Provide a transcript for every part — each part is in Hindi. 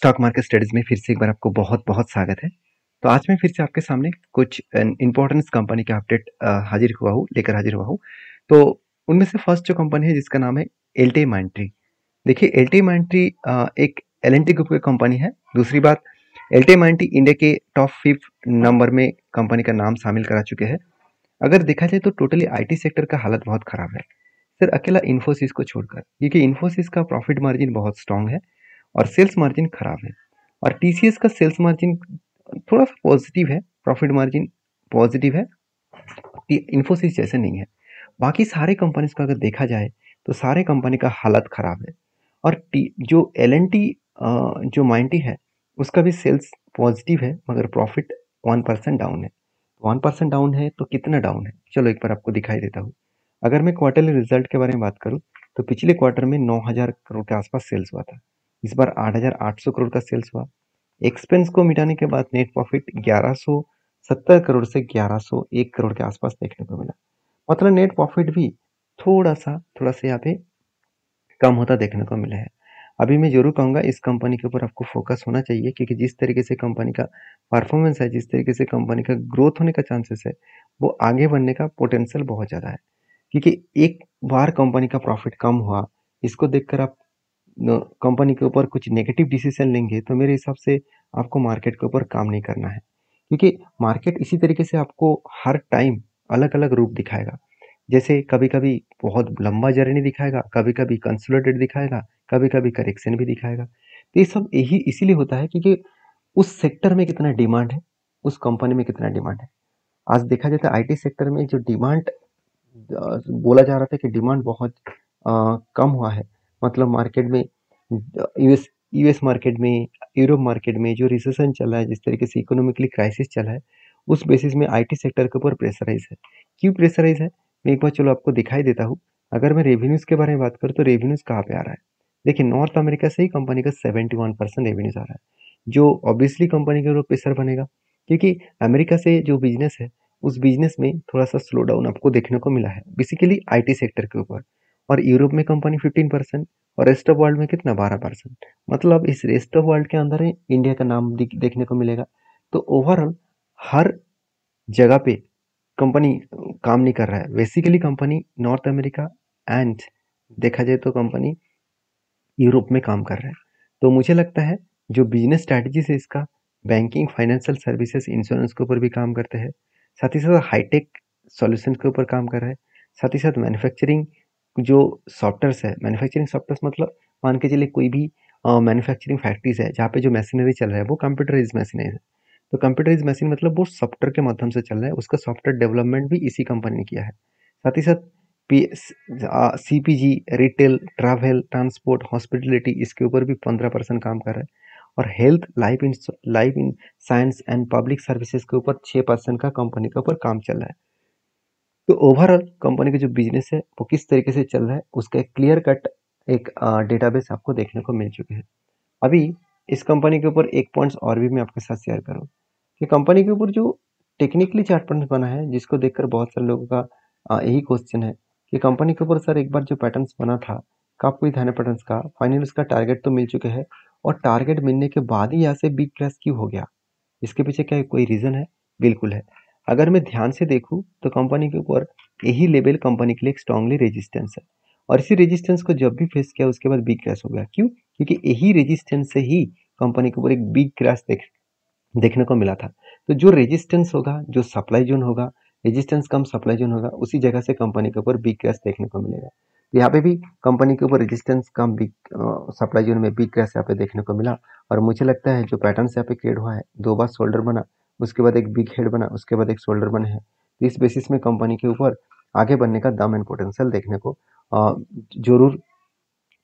स्टॉक मार्केट स्टडीज में फिर से एक बार आपको बहुत बहुत स्वागत है। तो आज मैं फिर से आपके सामने कुछ इंपॉर्टेंट कंपनी का अपडेट लेकर हाजिर हुआ हूँ। तो उनमें से फर्स्ट जो कंपनी है जिसका नाम है एलटी माइंट्री। देखिए एलटी माइंट्री एक एलएनटी ग्रुप की कंपनी है। दूसरी बात, एलटी माइंट्री इंडिया के टॉप 5 नंबर में कंपनी का नाम शामिल करा चुके हैं। अगर देखा जाए तो टोटली आईटी सेक्टर का हालत बहुत खराब है सर, अकेला इन्फोसिस को छोड़कर, क्योंकि इन्फोसिस का प्रॉफिट मार्जिन बहुत स्ट्रांग है और सेल्स मार्जिन खराब है। और टीसीएस का सेल्स मार्जिन थोड़ा सा पॉजिटिव है, प्रॉफिट मार्जिन पॉजिटिव है, इन्फोसिस जैसे नहीं है। बाकी सारे कंपनीज का अगर देखा जाए तो सारे कंपनी का हालत खराब है। और जो एलएनटी जो माइंटी है उसका भी सेल्स पॉजिटिव है मगर प्रॉफिट 1% डाउन है। 1% डाउन है तो कितना डाउन है, चलो एक बार आपको दिखाई देता हूँ। अगर मैं क्वार्टरली रिजल्ट के बारे में बात करूँ तो पिछले क्वार्टर में 9,000 करोड़ के आसपास सेल्स हुआ था। इस बार 8,800 करोड़ का सेल्स हुआ। एक्सपेंस को मिटाने के बाद नेट प्रॉफिट 1170 करोड़ से 1101 करोड़ के आसपास देखने को मिला। मतलब नेट प्रॉफिट भी थोड़ा सा यहाँ पे कम होता देखने को मिला है। अभी मैं जरूर कहूँगा इस कंपनी के ऊपर आपको फोकस होना चाहिए, क्योंकि जिस तरीके से कंपनी का परफॉर्मेंस है, जिस तरीके से कंपनी का ग्रोथ होने का चांसेस है, वो आगे बढ़ने का पोटेंशियल बहुत ज़्यादा है। क्योंकि एक बार कंपनी का प्रॉफिट कम हुआ, इसको देखकर आप कंपनी के ऊपर कुछ नेगेटिव डिसीजन लेंगे तो मेरे हिसाब से आपको मार्केट के ऊपर काम नहीं करना है। क्योंकि मार्केट इसी तरीके से आपको हर टाइम अलग अलग रूप दिखाएगा। जैसे कभी कभी बहुत लंबा जर्नी दिखाएगा, कभी कभी कंसोलिडेट दिखाएगा, कभी कभी करेक्शन भी दिखाएगा। तो ये सब यही इसीलिए होता है क्योंकि उस सेक्टर में कितना डिमांड है, उस कंपनी में कितना डिमांड है। आज देखा जाता है आईटी सेक्टर में जो डिमांड बोला जा रहा था कि डिमांड बहुत कम हुआ है। मतलब मार्केट में यूएस यूएस मार्केट में, यूरोप मार्केट में जो रिसेशन चल रहा है, जिस तरीके से इकोनॉमिकली क्राइसिस चल रहा है, उस बेसिस में आईटी सेक्टर के ऊपर प्रेशराइज है। क्यों प्रेशराइज है, मैं एक बार चलो आपको दिखाई देता हूँ। अगर मैं रेवेन्यूज के बारे में बात करूँ तो रेवेन्यूज कहाँ पे आ रहा है। देखिए नॉर्थ अमेरिका से ही कंपनी का 71% रेवेन्यूज आ रहा है, जो ऑब्वियसली कंपनी के ऊपर प्रेशर बनेगा। क्योंकि अमेरिका से जो बिजनेस है उस बिजनेस में थोड़ा सा स्लो डाउन आपको देखने को मिला है, बेसिकली आईटी सेक्टर के ऊपर। और यूरोप में कंपनी 15% और रेस्ट ऑफ वर्ल्ड में कितना 12%। मतलब इस रेस्ट ऑफ वर्ल्ड के अंदर ही इंडिया का नाम देखने को मिलेगा। तो ओवरऑल हर जगह पे कंपनी काम नहीं कर रहा है। Basically company north America and देखा जाए तो कंपनी यूरोप में काम कर रहा है। तो मुझे लगता है जो बिजनेस स्ट्रैटेजी है इसका, बैंकिंग, फाइनेंशियल सर्विसेज, इंश्योरेंस के ऊपर भी काम करते हैं। साथ ही साथ हाईटेक सॉल्यूशन के ऊपर काम कर रहा है। साथ ही साथ मैन्युफैक्चरिंग जो सॉफ्टवेयर है, मैन्युफैक्चरिंग सॉफ्टवेयर मतलब मान के चलिए कोई भी मैन्युफैक्चरिंग फैक्ट्रीज है जहाँ पे जो मशीनरी चल रहा है वो कंप्यूटराइज मशीनरी है। तो कंप्यूटराइज मशीन मतलब वो सॉफ्टवेयर के माध्यम से चल रहा है, उसका सॉफ्टवेयर डेवलपमेंट भी इसी कंपनी ने किया है। साथ ही साथ सीपीजी, रिटेल, ट्रैवल, ट्रांसपोर्ट, हॉस्पिटलिटी, इसके ऊपर भी 15% काम कर रहा है। और health, life in science and public services के ऊपर 6% का कंपनी के ऊपर काम चल रहा है। तो ओवरऑल कंपनी का जो बिजनेस है वो किस तरीके से चल रहा है उसका एक क्लियर कट एक डेटाबेस आपको देखने को मिल चुके हैं। अभी इस कंपनी के ऊपर एक पॉइंट्स और भी मैं आपके साथ शेयर करूँ कि कंपनी के ऊपर जो टेक्निकली चार्ट पैटर्न बना है, जिसको देखकर बहुत सारे लोगों का यही क्वेश्चन है कि कंपनी के ऊपर सर एक बार जो पैटर्न्स बना था, कब कोई ध्यान है पैटर्न्स का, फाइनल उसका टारगेट तो मिल चुके हैं और टारगेट मिलने के बाद ही यहाँ से बिग क्रैश क्यों हो गया, इसके पीछे क्या कोई रीज़न है? बिल्कुल है। अगर मैं ध्यान से देखूँ तो कंपनी के ऊपर यही लेवल कंपनी के लिए एक स्ट्रांगली रेजिस्टेंस है और इसी रेजिस्टेंस को जब भी फेस किया उसके बाद बिग क्रैश हो गया। क्यों? क्योंकि यही रेजिस्टेंस से ही कंपनी के ऊपर एक बिग क्रैश देखने को मिला था। तो जो रेजिस्टेंस होगा, जो सप्लाई जोन होगा, रेजिस्टेंस कम सप्लाई जोन होगा, उसी जगह से कंपनी के ऊपर बिग क्रैश देखने को मिलेगा। तो यहाँ पे भी कंपनी के ऊपर रेजिस्टेंस कम, बिग सप्लाई जोन में बिग क्रैश यहाँ पे देखने को मिला। और मुझे लगता है जो पैटर्न यहाँ पे क्रिएट हुआ है, 2 बार शोल्डर बना, उसके बाद एक बिग हेड बना, उसके बाद एक शोल्डर बने हैं। तो इस बेसिस में कंपनी के ऊपर आगे बढ़ने का दम एंड पोटेंशियल देखने को जरूर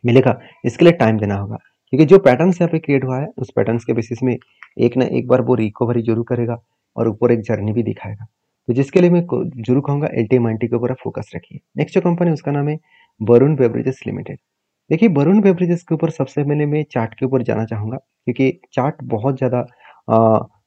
मिलेगा। इसके लिए टाइम देना होगा, क्योंकि जो पैटर्न्स यहाँ पे क्रिएट हुआ है उस पैटर्न्स के बेसिस में एक ना एक बार वो रिकवरी जरूर करेगा और ऊपर एक जर्नी भी दिखाएगा। तो जिसके लिए मैं जरूर कहूँगा एलटी माइंटी के ऊपर आप फोकस रखिए। नेक्स्ट जो कंपनी उसका नाम है वरुण बेवरेजेस लिमिटेड। देखिए वरुण बेवरेजेस के ऊपर सबसे पहले मैं चार्ट के ऊपर जाना चाहूँगा, क्योंकि चार्ट बहुत ज़्यादा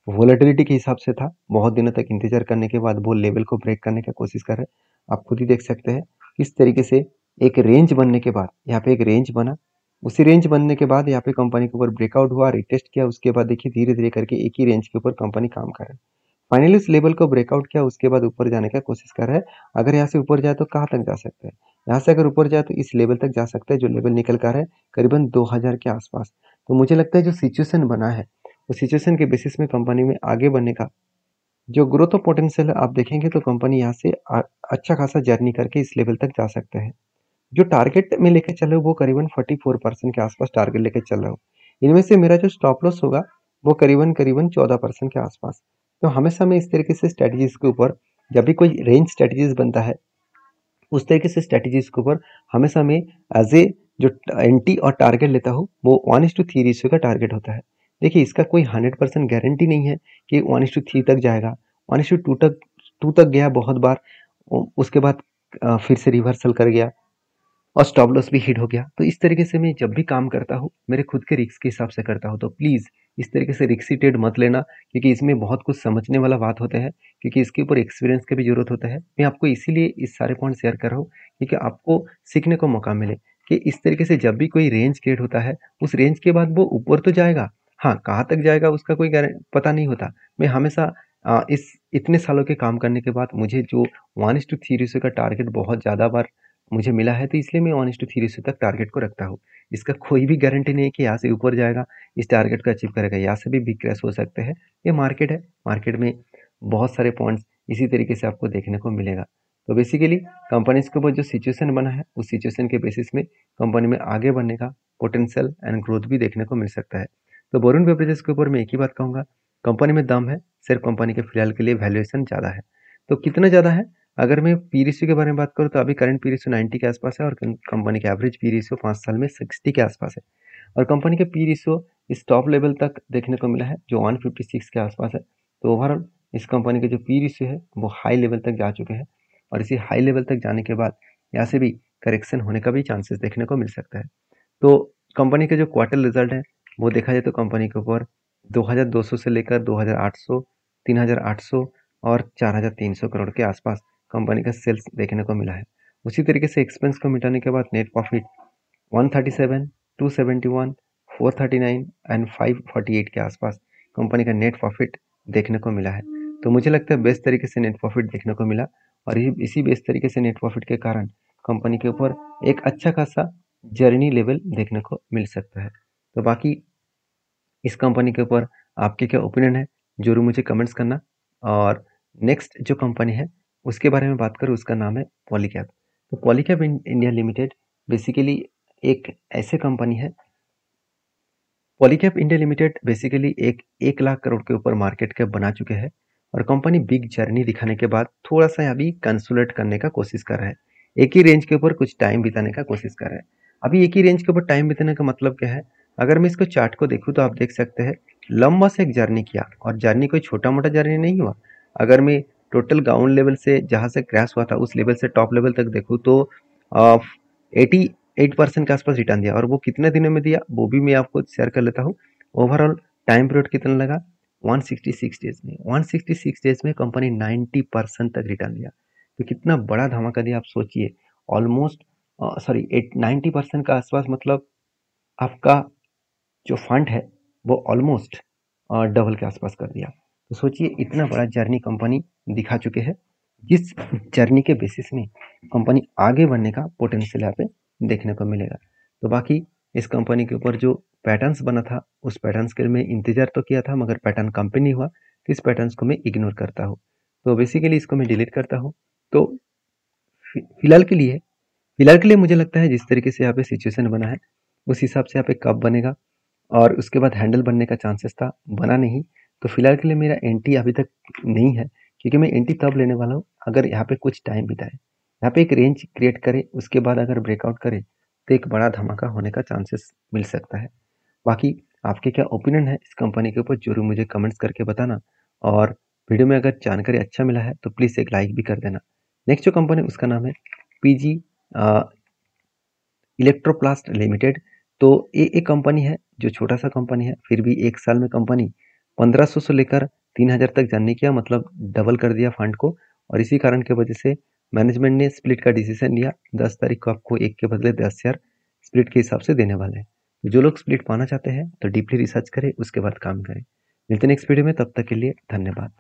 वोलेटिलिटी के हिसाब से था। बहुत दिनों तक इंतजार करने के बाद वो लेवल को ब्रेक करने की कोशिश कर रहे हैं। आप खुद ही देख सकते हैं किस तरीके से एक रेंज बनने के बाद यहाँ पे एक रेंज बना, उसी रेंज बनने के बाद यहाँ पे कंपनी के ऊपर ब्रेकआउट हुआ, रिटेस्ट किया, उसके बाद देखिए धीरे-धीरे करके एक ही रेंज के ऊपर कंपनी काम कर रहा है। फाइनली उस लेवल को ब्रेकआउट किया, उसके बाद ऊपर जाने का कोशिश कर रहा है। अगर यहाँ से ऊपर जाए तो कहाँ तक जा सकता है? यहाँ से अगर ऊपर जाए तो इस लेवल तक जा सकता है, जो लेवल निकल कर है करीबन 2000 के आसपास। तो मुझे लगता है जो सिचुएशन बना है, उस सिचुएशन के बेसिस में कंपनी में आगे बढ़ने का जो ग्रोथ ऑफ पोटेंशियल है, आप देखेंगे तो कंपनी यहाँ से अच्छा खासा जर्नी करके इस लेवल तक जा सकते हैं। जो टारगेट में लेके चल रहे हो वो करीबन 44% के आसपास टारगेट लेके चल रहा हूँ। इनमें से मेरा जो स्टॉप लॉस होगा वो करीबन 14% के आसपास। तो हमेशा मैं इस तरीके से स्ट्रेटजीज के ऊपर जब भी कोई रेंज स्ट्रेटजीज बनता है उस तरीके से स्ट्रेटजीज के ऊपर हमेशा मैं एज ए जो एंटी और टारगेट लेता हूँ वो 1:3 रेशियो का टारगेट होता है। देखिए इसका कोई 100% गारंटी नहीं है कि 1:3 तक जाएगा। 1:2 तक गया बहुत बार, उसके बाद फिर से रिवर्सल कर गया और स्टॉप लॉस भी हिट हो गया। तो इस तरीके से मैं जब भी काम करता हूँ मेरे खुद के रिस्क के हिसाब से करता हूँ। तो प्लीज़ इस तरीके से रिस्की ट्रेड मत लेना, क्योंकि इसमें बहुत कुछ समझने वाला बात होता है, क्योंकि इसके ऊपर एक्सपीरियंस की भी जरूरत होता है। मैं आपको इसीलिए इस सारे पॉइंट शेयर कर रहा हूँ क्योंकि आपको सीखने को मौका मिले कि इस तरीके से जब भी कोई रेंज क्रिएट होता है उस रेंज के बाद वो ऊपर तो जाएगा, हाँ कहाँ तक जाएगा उसका कोई पता नहीं होता। मैं हमेशा इस इतने सालों के काम करने के बाद मुझे जो 1:3 रेशियो का टारगेट बहुत ज़्यादा बार मुझे मिला है, तो इसलिए मैं 1:3 रेशियो तक टारगेट को रखता हूँ। इसका कोई भी गारंटी नहीं है कि यहाँ से ऊपर जाएगा, इस टारगेट को अचीव करेगा, यहाँ से भी बिग क्रैश हो सकते हैं। ये मार्केट है, मार्केट में बहुत सारे पॉइंट्स इसी तरीके से आपको देखने को मिलेगा। तो बेसिकली कंपनीज के ऊपर जो सिचुएशन बना है उस सिचुएशन के बेसिस में कंपनी में आगे बढ़ने का पोटेंशियल एंड ग्रोथ भी देखने को मिल सकता है। तो बोरून बेवरेजेस के ऊपर मैं एक ही बात कहूँगा, कंपनी में दम है, सिर्फ कंपनी के फिलहाल के लिए वैल्यूएशन ज़्यादा है। तो कितना ज़्यादा है? अगर मैं पी रेशियो के बारे में बात करूँ तो अभी करंट पी रेशियो 90 के आसपास है और कंपनी का एवरेज पी रेशियो 5 साल में 60 के आसपास है। और कंपनी का पी रेशियो इस टॉप लेवल तक देखने को मिला है जो 156 के आसपास है। तो ओवरऑल इस कंपनी के जो पी रेशियो है वो हाई लेवल तक जा चुके हैं और इसी हाई लेवल तक जाने के बाद यहाँ से भी करेक्शन होने का भी चांसेस देखने को मिल सकता है। तो कंपनी के जो क्वार्टर रिजल्ट है वो देखा जाए तो कंपनी के ऊपर 2200 से लेकर 2800, 3800 और 4300 करोड़ के आसपास कंपनी का सेल्स देखने को मिला है। उसी तरीके से एक्सपेंस को मिटाने के बाद नेट प्रॉफिट 137, 271, 439 एंड 548 के आसपास कंपनी का नेट प्रॉफिट देखने को मिला है। तो मुझे लगता है बेस्ट तरीके से नेट प्रॉफिट देखने को मिला और इसी बेस्ट तरीके से नेट प्रॉफिट के कारण कंपनी के ऊपर एक अच्छा खासा जर्नी लेवल देखने को मिल सकता है। तो बाकी इस कंपनी के ऊपर आपके क्या ओपिनियन है जरूर मुझे कमेंट्स करना। और नेक्स्ट जो कंपनी है उसके बारे में बात करूँ, उसका नाम है पॉलीकैब। तो पॉलीकैब इंडिया लिमिटेड बेसिकली एक ऐसे कंपनी है, पॉलीकैब इंडिया लिमिटेड बेसिकली एक 1 लाख करोड़ के ऊपर मार्केट कैप बना चुके हैं और कंपनी बिग जर्नी दिखाने के बाद थोड़ा सा अभी कंसोलिडेट करने का कोशिश कर रहा है, एक ही रेंज के ऊपर कुछ टाइम बिताने का कोशिश कर रहा है। अभी एक ही रेंज के ऊपर टाइम बिताने का मतलब क्या है? अगर मैं इसको चार्ट को देखूँ तो आप देख सकते हैं लंबा से एक जर्नी किया और जर्नी कोई छोटा मोटा जर्नी नहीं हुआ। अगर मैं टोटल ग्राउंड लेवल से जहाँ से क्रैश हुआ था उस लेवल से टॉप लेवल तक देखूँ तो 88% के आसपास रिटर्न दिया और वो कितने दिनों में दिया वो भी मैं आपको शेयर कर लेता हूँ। ओवरऑल टाइम पीरियड कितना लगा? 166 डेज में। 166 डेज में कंपनी 90% तक रिटर्न दिया। तो कितना बड़ा धमाका दिया आप सोचिए। ऑलमोस्ट 90% का आसपास मतलब आपका जो फंड है वो ऑलमोस्ट डबल के आसपास कर दिया। तो सोचिए इतना बड़ा जर्नी कंपनी दिखा चुके हैं, जिस जर्नी के बेसिस में कंपनी आगे बढ़ने का पोटेंशियल यहाँ पे देखने को मिलेगा। तो बाकी इस कंपनी के ऊपर जो पैटर्न्स बना था उस पैटर्न्स के लिए मैं इंतजार तो किया था मगर पैटर्न कंपनी नहीं हुआ, तो इस पैटर्न्स को मैं इग्नोर करता हूँ। तो बेसिकली इसको मैं डिलीट करता हूँ। तो फिलहाल के लिए मुझे लगता है जिस तरीके से यहाँ पे सिचुएशन बना है उस हिसाब से यहाँ पे कब बनेगा और उसके बाद हैंडल बनने का चांसेस था, बना नहीं। तो फिलहाल के लिए मेरा एंट्री अभी तक नहीं है, क्योंकि मैं एंट्री तब लेने वाला हूँ अगर यहाँ पे कुछ टाइम बिताए, यहाँ पे एक रेंज क्रिएट करे, उसके बाद अगर ब्रेकआउट करे तो एक बड़ा धमाका होने का चांसेस मिल सकता है। बाकी आपके क्या ओपिनियन है इस कंपनी के ऊपर जरूर मुझे कमेंट्स करके बताना और वीडियो में अगर जानकारी अच्छा मिला है तो प्लीज़ एक लाइक भी कर देना। नेक्स्ट जो कंपनी उसका नाम है पीजी इलेक्ट्रोप्लास्ट लिमिटेड। तो ये एक कंपनी है जो छोटा सा कंपनी है, फिर भी एक साल में कंपनी 1500 से लेकर 3000 तक जाने किया, मतलब डबल कर दिया फंड को। और इसी कारण की वजह से मैनेजमेंट ने स्प्लिट का डिसीजन लिया। 10 तारीख को आपको एक के बदले 10 शेयर स्प्लिट के हिसाब से देने वाले हैं। तो जो लोग स्प्लिट पाना चाहते हैं तो डीपली रिसर्च करें, उसके बाद काम करें। मिलते हैं नेक्स्ट वीडियो में, तब तक के लिए धन्यवाद।